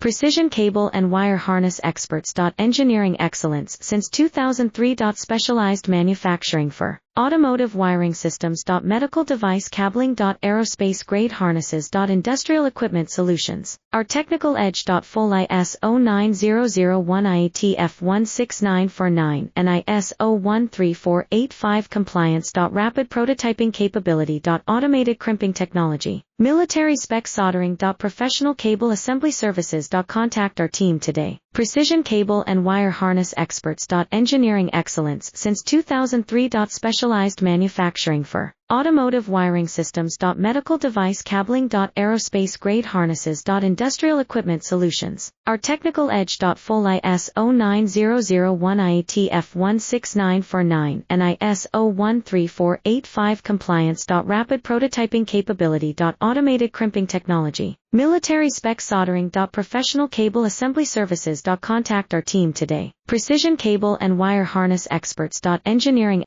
Precision cable and wire harness experts. Engineering excellence since 2003. Specialized manufacturing for automotive wiring systems. Medical device cabling. Aerospace grade harnesses. Industrial equipment solutions. Our technical edge. Full IS-09001 IATF16949 and IS-013485 compliance. Rapid prototyping capability. Automated crimping technology. Military spec soldering. Professional cable assembly services. Contact our team today. Precision cable and wire harness experts. Engineering excellence since 2003. Specialized manufacturing for automotive wiring systems. Medical device cabling. Aerospace grade harnesses. Industrial equipment solutions. Our technical edge. Full IS-09001 IATF16949 and IS-013485 compliance. Rapid prototyping capability. Automated crimping technology. Military spec soldering. Professional cable assembly services. Contact our team today. Precision cable and wire harness experts. Engineering